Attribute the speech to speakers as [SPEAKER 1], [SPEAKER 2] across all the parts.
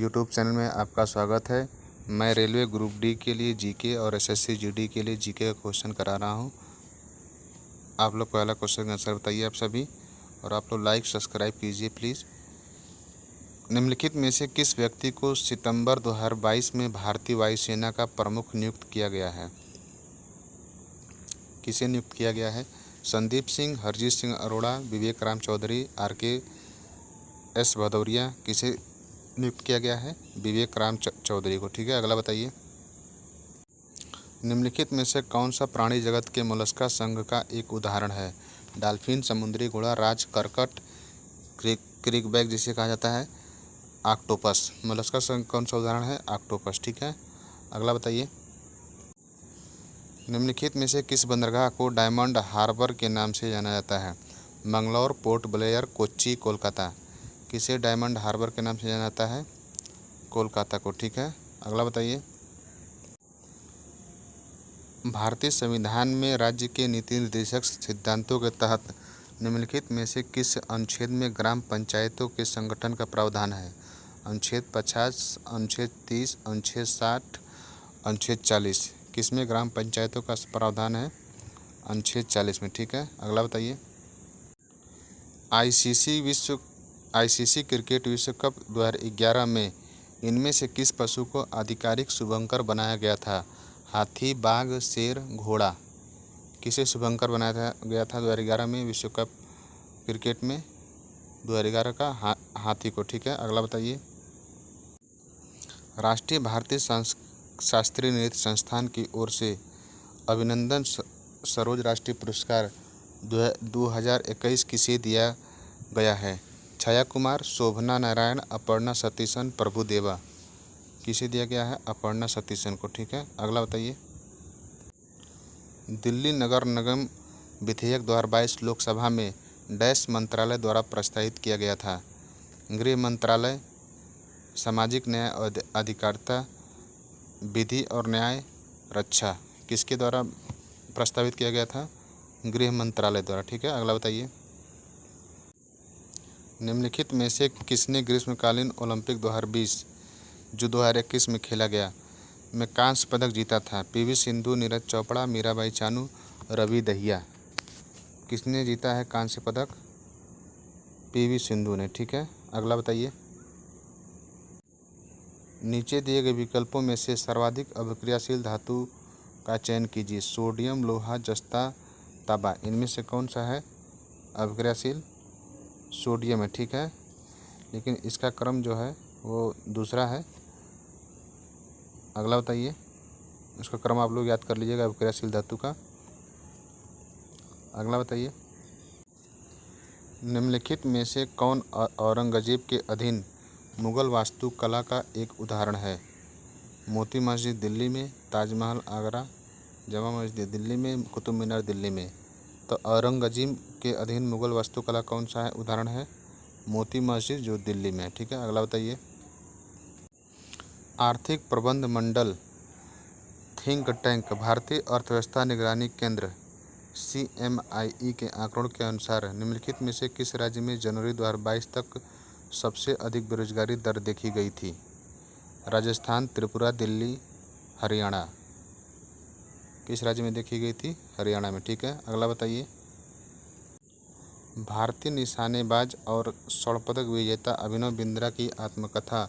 [SPEAKER 1] YouTube channel में आपका स्वागत है। मैं रेलवे ग्रुप डी के लिए जीके और एसएससी जीडी के लिए जीके का क्वेश्चन करा रहा हूं। आप लोग पहला क्वेश्चन का आंसर बताइए आप सभी, और आप लोग लाइक सब्सक्राइब कीजिए प्लीज़। निम्नलिखित में से किस व्यक्ति को सितंबर 2022 में भारतीय वायुसेना का प्रमुख नियुक्त किया गया है? किसे नियुक्त किया गया है? संदीप सिंह, हरजीत सिंह अरोड़ा, विवेक राम चौधरी, RKS भदौरिया। किसे नियुक्त किया गया है? विवेक राम चौधरी को। ठीक है, अगला बताइए। निम्नलिखित में से कौन सा प्राणी जगत के मोलस्का संघ का एक उदाहरण है? डाल्फिन, समुद्री घोड़ा, राज करकट, क्रिकबैक जिसे कहा जाता है, ऑक्टोपस। मोलस्का संघ कौन सा उदाहरण है? ऑक्टोपस। ठीक है, अगला बताइए। निम्नलिखित में से किस बंदरगाह को डायमंड हार्बर के नाम से जाना जाता है? मंगलौर, पोर्ट ब्लेयर, कोच्चि, कोलकाता। किसे डायमंड हार्बर के नाम से जाना जाता है? कोलकाता को। ठीक है, अगला बताइए। भारतीय संविधान में राज्य के नीति निर्देशक सिद्धांतों के तहत निम्नलिखित में से किस अनुच्छेद में ग्राम पंचायतों के संगठन का प्रावधान है? अनुच्छेद 50, अनुच्छेद 30, अनुच्छेद 60, अनुच्छेद 40। किसमें ग्राम पंचायतों का प्रावधान है? अनुच्छेद 40 में। ठीक है, अगला बताइए। आईसीसी क्रिकेट विश्व कप 2011 में इनमें से किस पशु को आधिकारिक शुभंकर बनाया गया था? हाथी, बाघ, शेर, घोड़ा। किसे शुभंकर बनाया गया था 2011 में विश्व कप क्रिकेट में? 2011 का हाथी को। ठीक है, अगला बताइए। राष्ट्रीय भारतीय शास्त्रीय नृत्य संस्थान की ओर से अभिनंदन सरोज राष्ट्रीय पुरस्कार 2021 किसे दिया गया है? छाया कुमार, शोभना नारायण, अपर्णा सतीशन, प्रभुदेवा। किसे दिया गया है? अपर्णा सतीशन को। ठीक है, अगला बताइए। दिल्ली नगर निगम विधेयक 2022 लोकसभा में डैश मंत्रालय द्वारा प्रस्तावित किया गया था? गृह मंत्रालय, सामाजिक न्याय और अधिकारिता, विधि और न्याय, रक्षा। किसके द्वारा प्रस्तावित किया गया था? गृह मंत्रालय द्वारा। ठीक है, अगला बताइए। निम्नलिखित में से किसने ग्रीष्मकालीन ओलंपिक 2020 जो 2021 में खेला गया में कांस्य पदक जीता था? पीवी सिंधु, नीरज चोपड़ा, मीराबाई चानू, रवि दहिया। किसने जीता है कांस्य पदक? पीवी सिंधु ने। ठीक है, अगला बताइए। नीचे दिए गए विकल्पों में से सर्वाधिक अभिक्रियाशील धातु का चयन कीजिए। सोडियम, लोहा, जस्ता, तांबा। इनमें से कौन सा है अभिक्रियाशील? सोडियम है। ठीक है, लेकिन इसका क्रम जो है वो दूसरा है। अगला बताइए, उसका क्रम आप लोग याद कर लीजिएगा अभिक्रियाशील धातु का। अगला बताइए। निम्नलिखित में से कौन औरंगजेब के अधीन मुगल वास्तुकला का एक उदाहरण है? मोती मस्जिद दिल्ली में, ताजमहल आगरा, जमा मस्जिद दिल्ली में, कुतुब मीनार दिल्ली में। तो औरंगजेब के अधीन मुगल वास्तुकला कौन सा है उदाहरण है? मोती मस्जिद जो दिल्ली में है। ठीक है, अगला बताइए। आर्थिक प्रबंध मंडल थिंक टैंक भारतीय अर्थव्यवस्था निगरानी केंद्र CMIE के आंकड़ों के अनुसार निम्नलिखित में से किस राज्य में जनवरी 2022 तक सबसे अधिक बेरोजगारी दर देखी गई थी? राजस्थान, त्रिपुरा, दिल्ली, हरियाणा। किस राज्य में देखी गई थी? हरियाणा में। ठीक है, अगला बताइए। भारतीय निशानेबाज और स्वर्ण पदक विजेता अभिनव बिंद्रा की आत्मकथा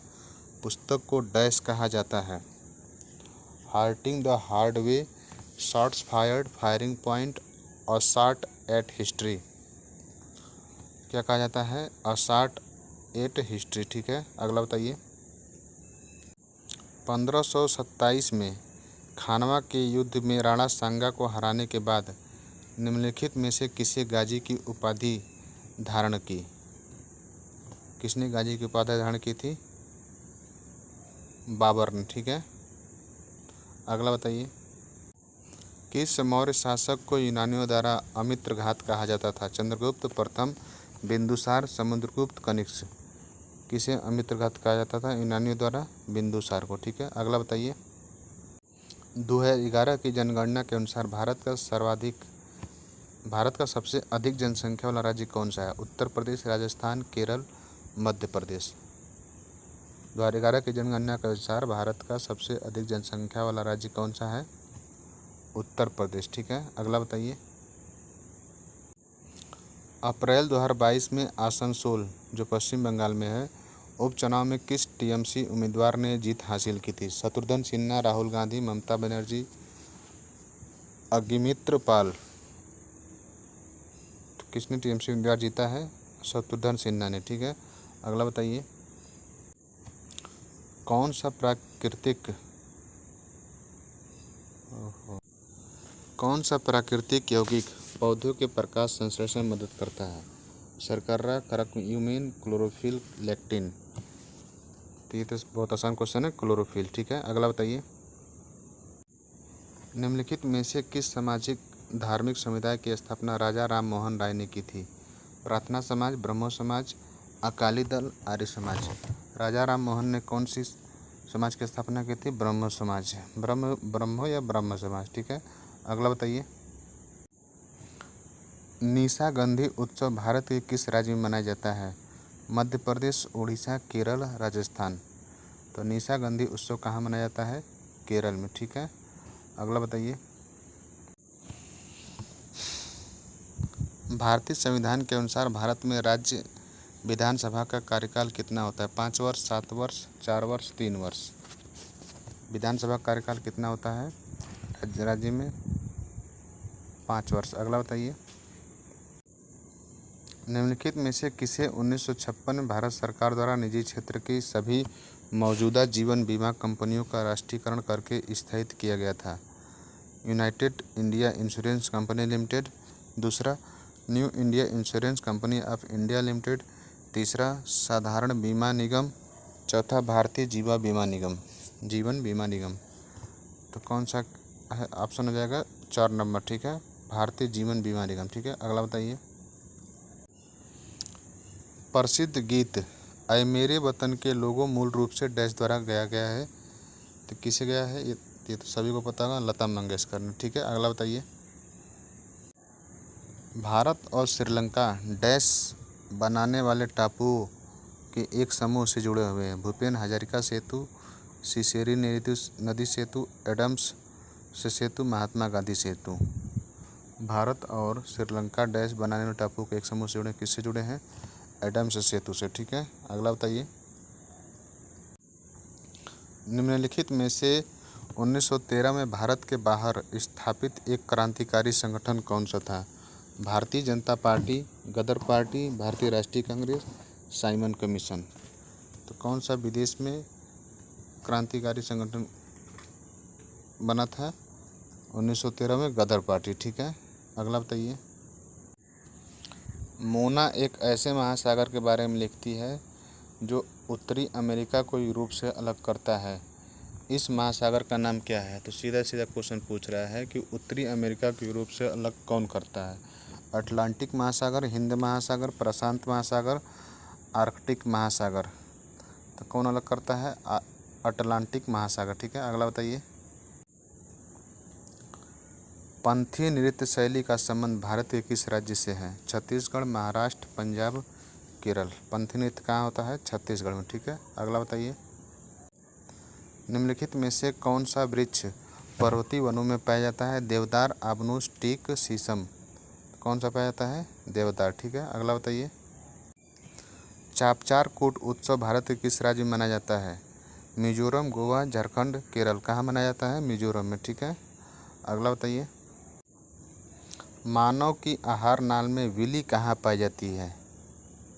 [SPEAKER 1] पुस्तक को डैश कहा जाता है? Hurting the hard way, shots fired, firing point, और शॉट एट हिस्ट्री। क्या कहा जाता है? A shot at history. ठीक है, अगला बताइए। 1527 में खानवा के युद्ध में राणा सांगा को हराने के बाद निम्नलिखित में से किसे गाजी की उपाधि धारण की? किसने गाजी की उपाधि धारण की थी? बाबर ने। ठीक है, अगला बताइए। किस मौर्य शासक को यूनानियों द्वारा अमित्रघात कहा जाता था? चंद्रगुप्त प्रथम, बिंदुसार, समुद्रगुप्त, कनिष्क। किसे अमित्रघात कहा जाता था यूनानियों द्वारा? बिंदुसार को। ठीक है, अगला बताइए। 2011 की जनगणना के अनुसार भारत का सबसे अधिक जनसंख्या वाला राज्य कौन सा है? उत्तर प्रदेश, राजस्थान, केरल, मध्य प्रदेश। 2011 की जनगणना के अनुसार भारत का सबसे अधिक जनसंख्या वाला राज्य कौन सा है? उत्तर प्रदेश। ठीक है, अगला बताइए। अप्रैल 2022 में आसनसोल, जो पश्चिम बंगाल में है, उपचुनाव में किस टीएमसी उम्मीदवार ने जीत हासिल की थी? शत्रुघ्न सिन्हा, राहुल गांधी, ममता बनर्जी, अग्निमित्र पाल। तो किसने टीएमसी उम्मीदवार जीता है? शत्रुघ्न सिन्हा ने। ठीक है, अगला बताइए। कौन सा प्राकृतिक यौगिक पौधों के प्रकाश संश्लेषण में मदद करता है? शर्करा, करक्यूमिन, क्लोरोफिल, लेक्टिन। तो ये तो बहुत आसान क्वेश्चन है, क्लोरोफिल। ठीक है, अगला बताइए। निम्नलिखित में से किस सामाजिक धार्मिक समुदाय की स्थापना राजा राम मोहन राय ने की थी? प्रार्थना समाज, ब्रह्मो समाज, अकाली दल, आर्य समाज। राजा राम मोहन ने कौन सी समाज की स्थापना की थी? ब्रह्म समाज। ब्रह्मो या ब्रह्म समाज। ठीक है, अगला बताइए। निशागंधी उत्सव भारत के किस राज्य में मनाया जाता है? मध्य प्रदेश, उड़ीसा, केरल, राजस्थान। तो निशागंधी उत्सव कहाँ मनाया जाता है? केरल में। ठीक है, अगला बताइए। भारतीय संविधान के अनुसार भारत में राज्य विधानसभा का कार्यकाल कितना होता है? 5 वर्ष, 7 वर्ष, 4 वर्ष, 3 वर्ष। विधानसभा का कार्यकाल कितना होता है राज्य में? 5 वर्ष। अगला बताइए। निम्नलिखित में से किसे 1956 में भारत सरकार द्वारा निजी क्षेत्र की सभी मौजूदा जीवन बीमा कंपनियों का राष्ट्रीयकरण करके स्थापित किया गया था? United India Insurance Company Limited. दूसरा, New India Insurance Company of India Limited. तीसरा, साधारण बीमा निगम। चौथा, भारतीय जीवन बीमा निगम। तो कौन सा है ऑप्शन हो जाएगा? 4 नंबर। ठीक है, भारतीय जीवन बीमा निगम। ठीक है, अगला बताइए। प्रसिद्ध गीत ऐ मेरे वतन के लोगों मूल रूप से डैश द्वारा गाया गया है? तो किसे गया है? ये तो सभी को पता होगा, लता मंगेशकर ने। ठीक है, अगला बताइए। भारत और श्रीलंका डैश बनाने वाले टापुओं के एक समूह से जुड़े हुए हैं? भूपेन हजारिका सेतु, सिसेरी नदी सेतु, एडम्स सेतु, महात्मा गांधी सेतु। भारत और श्रीलंका डैश बनाने वाले टापुओं के एक समूह से जुड़े, किससे जुड़े हैं? एडम्स सेतु से। ठीक है, अगला बताइए। निम्नलिखित में से 1913 में भारत के बाहर स्थापित एक क्रांतिकारी संगठन कौन सा था? भारतीय जनता पार्टी, गदर पार्टी, भारतीय राष्ट्रीय कांग्रेस, साइमन कमीशन। तो कौन सा विदेश में क्रांतिकारी संगठन बना था? 1913 में गदर पार्टी। ठीक है, अगला बताइए। मोना एक ऐसे महासागर के बारे में लिखती है जो उत्तरी अमेरिका को यूरोप से अलग करता है। इस महासागर का नाम क्या है? तो सीधा सीधा क्वेश्चन पूछ रहा है कि उत्तरी अमेरिका को यूरोप से अलग कौन करता है? अटलांटिक महासागर, हिंद महासागर, प्रशांत महासागर, आर्कटिक महासागर। तो कौन अलग करता है? अटलांटिक महासागर। ठीक है, अगला बताइए। पंथी नृत्य शैली का संबंध भारत के किस राज्य से है? छत्तीसगढ़, महाराष्ट्र, पंजाब, केरल। पंथी नृत्य कहाँ होता है? छत्तीसगढ़ में। ठीक है, अगला बताइए। निम्नलिखित में से कौन सा वृक्ष पर्वतीय वनों में पाया जाता है? देवदार, आबनूस, टीक, शीशम। कौन सा पाया जाता है? देवदार। ठीक है, अगला बताइए। चापचार कूट उत्सव भारत के किस राज्य में मनाया जाता है? मिजोरम, गोवा, झारखंड, केरल। कहाँ मनाया जाता है? मिजोरम में। ठीक है, अगला बताइए। मानव की आहार नाल में विली कहाँ पाई जाती है?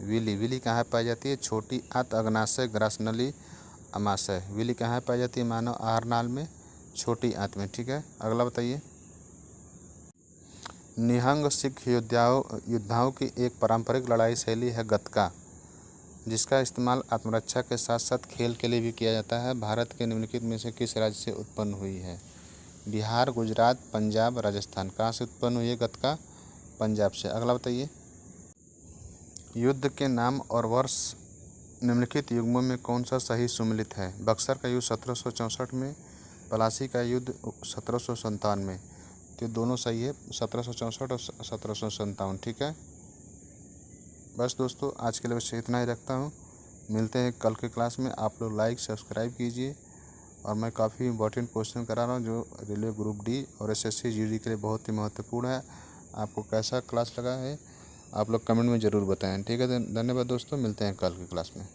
[SPEAKER 1] विली कहाँ पाई जाती है? छोटी आंत, अग्नाशय, ग्रासनली, अमाशय। विली कहाँ पाई जाती है मानव आहार नाल में? छोटी आंत में। ठीक है, अगला बताइए। निहंग सिख योद्धाओं की एक पारंपरिक लड़ाई शैली है गतका, जिसका इस्तेमाल आत्मरक्षा के साथ साथ खेल के लिए भी किया जाता है। भारत के निम्नलिखित में से किस राज्य से उत्पन्न हुई है? बिहार, गुजरात, पंजाब, राजस्थान। कहाँ से उत्पन्न हुई है गतका? पंजाब से। अगला बताइए। युद्ध के नाम और वर्ष निम्नलिखित युग्मों में कौन सा सही सुमेलित है? बक्सर का युद्ध 1764 में, प्लासी का युद्ध 1757 में। तो दोनों सही है, 1764 और 1757। ठीक है, बस दोस्तों आज के लिए बस इतना ही रखता हूँ। मिलते हैं कल के क्लास में। आप लोग लाइक सब्सक्राइब कीजिए। और मैं काफ़ी इंपॉर्टेंट क्वेश्चन करा रहा हूँ जो रेलवे ग्रुप डी और एसएससी जीडी के लिए बहुत ही महत्वपूर्ण है। आपको कैसा क्लास लगा है आप लोग कमेंट में ज़रूर बताएं। ठीक है, धन्यवाद दोस्तों, मिलते हैं कल की क्लास में।